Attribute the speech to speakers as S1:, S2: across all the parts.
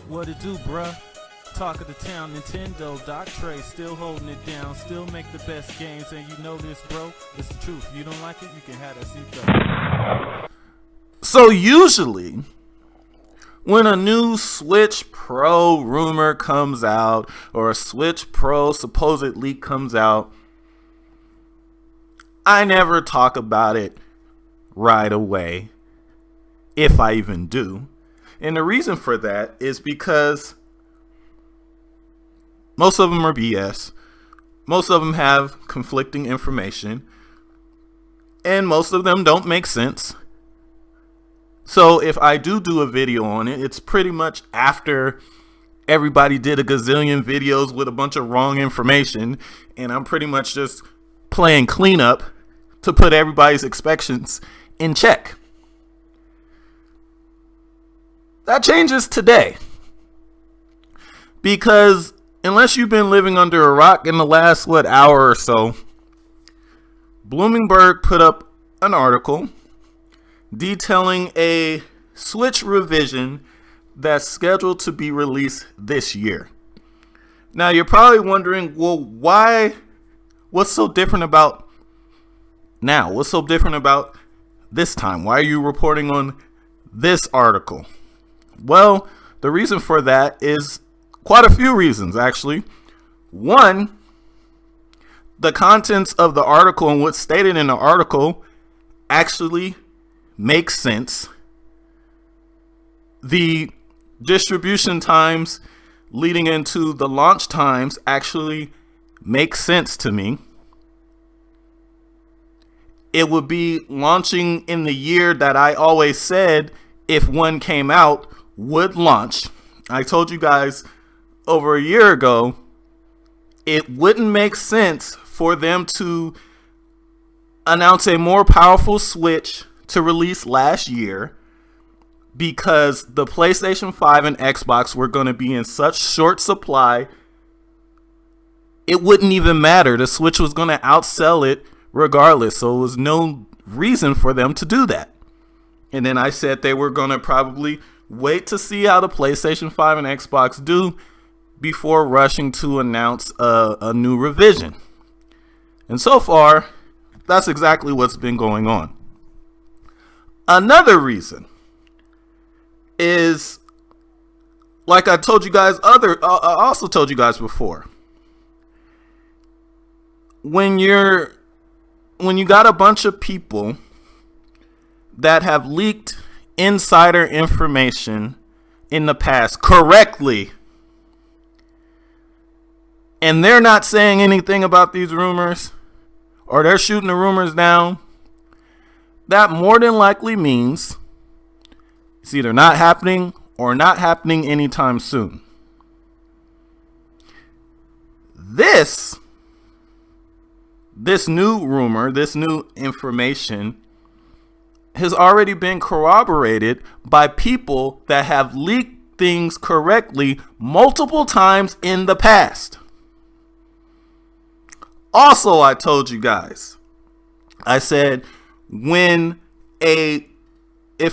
S1: What it do, bruh? Talk of the town, Nintendo, Doc Trey still holding it down, still make the best games, and you know this, bro. It's the truth. If you don't like it, you can have that seatbelt.
S2: So usually, when a new Switch Pro rumor comes out, or a Switch Pro supposed leak comes out, I never talk about it right away, if I even do. And the reason for that is because most of them are BS. Most of them have conflicting information. And most of them don't make sense. So if I do a video on it, it's pretty much after everybody did a gazillion videos with a bunch of wrong information. And I'm pretty much just playing cleanup to put everybody's expectations in check. That changes today. Because unless you've been living under a rock in the last, hour or so, Bloomberg put up an article detailing a Switch revision that's scheduled to be released this year. Now, you're probably wondering, well, why? What's so different about now? What's so different about this time? Why are you reporting on this article? Well, the reason for that is quite a few reasons, actually. One, the contents of the article and what's stated in the article actually makes sense. The distribution times leading into the launch times actually make sense to me. It would be launching in the year that I always said, if one came out, would launch. I told you guys over a year ago, it wouldn't make sense for them to announce a more powerful Switch to release last year, because the PlayStation 5 and Xbox were going to be in such short supply, it wouldn't even matter. The Switch was going to outsell it regardless, so there was no reason for them to do that. And then I said they were going to probably wait to see how the PlayStation 5 and Xbox do before rushing to announce a new revision. And so far, that's exactly what's been going on. Another reason is, like I told you guys, I also told you guys before, when you got a bunch of people that have leaked insider information in the past correctly, and they're not saying anything about these rumors, or they're shooting the rumors down, that more than likely means it's either not happening or not happening anytime soon. This new rumor, this new information has already been corroborated by people that have leaked things correctly multiple times in the past. Also, I told you guys, I said if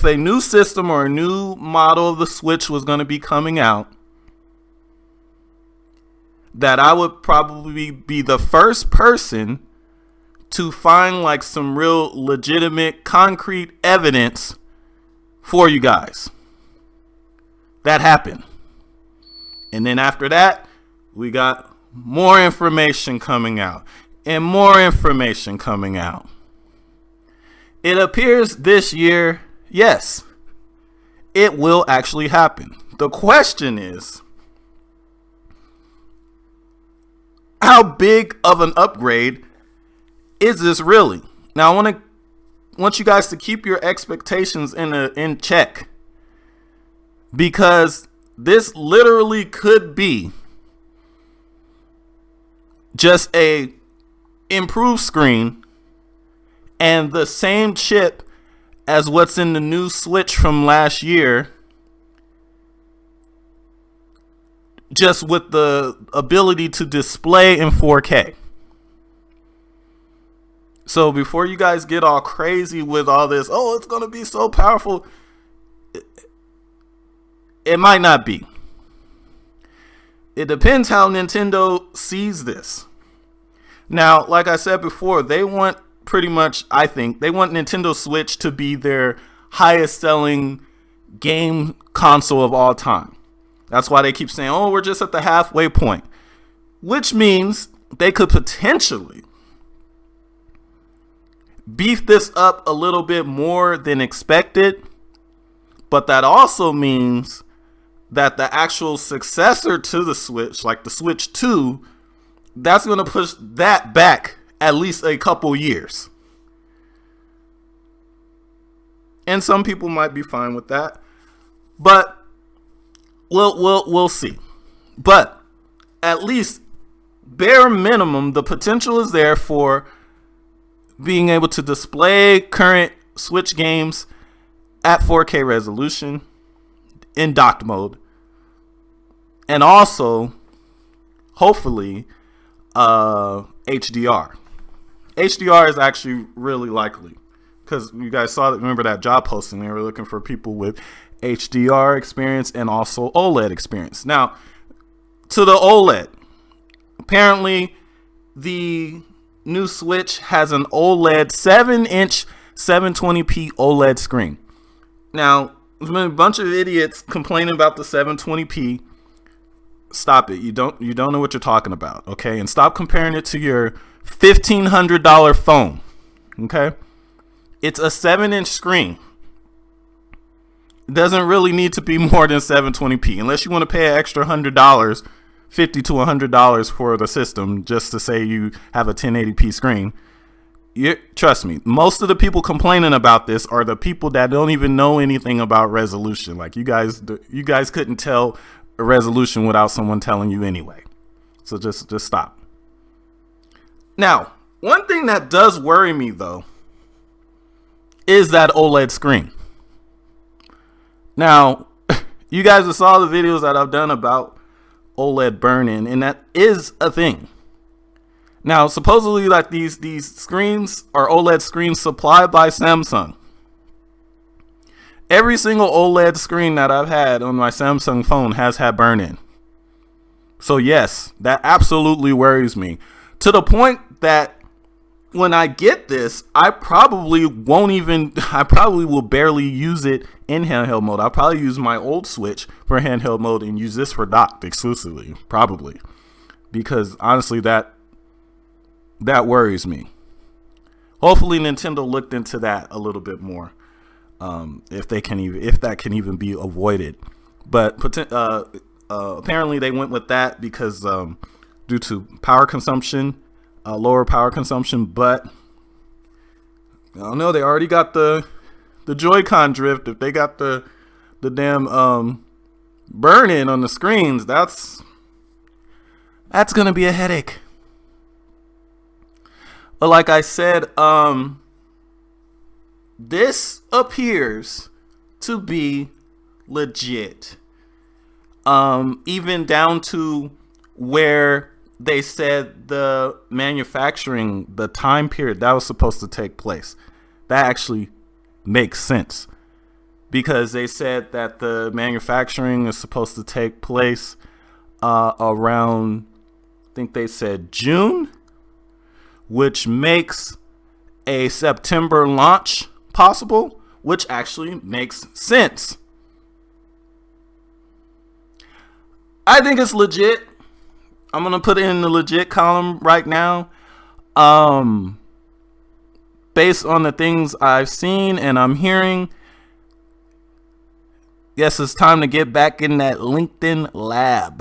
S2: a new system or a new model of the Switch was going to be coming out, that I would probably be the first person to find like some real legitimate concrete evidence for you guys. That happened. And then after that, we got more information coming out and more information coming out. It appears this year, yes, it will actually happen. The question is, how big of an upgrade is this really? Now, I want you guys to keep your expectations in check, because this literally could be just a improved screen and the same chip as what's in the new Switch from last year, just with the ability to display in 4K. So before you guys get all crazy with all this, oh, it's going to be so powerful, it might not be. it depends how Nintendo sees this. Now, like I said before, they want pretty much, I think, they want Nintendo Switch to be their highest selling game console of all time. That's why they keep saying, oh, we're just at the halfway point. Which means they could potentially beef this up a little bit more than expected. But that also means that the actual successor to the Switch, like the Switch 2, that's going to push that back at least a couple years. And some people might be fine with that. But we'll see. But at least bare minimum, the potential is there for being able to display current Switch games at 4K resolution in docked mode. And also, hopefully, HDR. HDR is actually really likely. Because you guys saw that, remember that job posting, they were looking for people with HDR experience and also OLED experience. Now, to the OLED, apparently the new Switch has an OLED 7-inch 720p OLED screen. Now, there's been a bunch of idiots complaining about the 720p. Stop it. You don't know what you're talking about, okay? And stop comparing it to your $1,500 phone, okay? It's a 7-inch screen. It doesn't really need to be more than 720p unless you want to pay an extra $100, $50 to $100 for the system just to say you have a 1080p screen. Trust me, most of the people complaining about this are the people that don't even know anything about resolution. Like you guys couldn't tell a resolution without someone telling you anyway. So just stop. Now, one thing that does worry me though is that OLED screen. Now, you guys have saw the videos that I've done about OLED burn-in, and that is a thing. Now, supposedly, like these screens are OLED screens supplied by Samsung. Every single OLED screen that I've had on my Samsung phone has had burn-in. So yes, that absolutely worries me. To the point that when I get this, I probably will barely use it in handheld mode. I'll probably use my old Switch for handheld mode and use this for docked exclusively, probably. Because honestly, that worries me. Hopefully Nintendo looked into that a little bit more. If that can even be avoided. But apparently they went with that because due to power consumption, lower power consumption. But I don't know, they already got the Joy-Con drift. If they got the damn burn-in on the screens, that's gonna be a headache. But like I said, this appears to be legit. Even down to where they said the manufacturing, the time period that was supposed to take place. That actually makes sense. Because they said that the manufacturing is supposed to take place around, I think they said June, which makes a September launch possible, which actually makes sense. I think it's legit. I'm going to put it in the legit column right now. Based on the things I've seen and I'm hearing, yes, it's time to get back in that LinkedIn lab.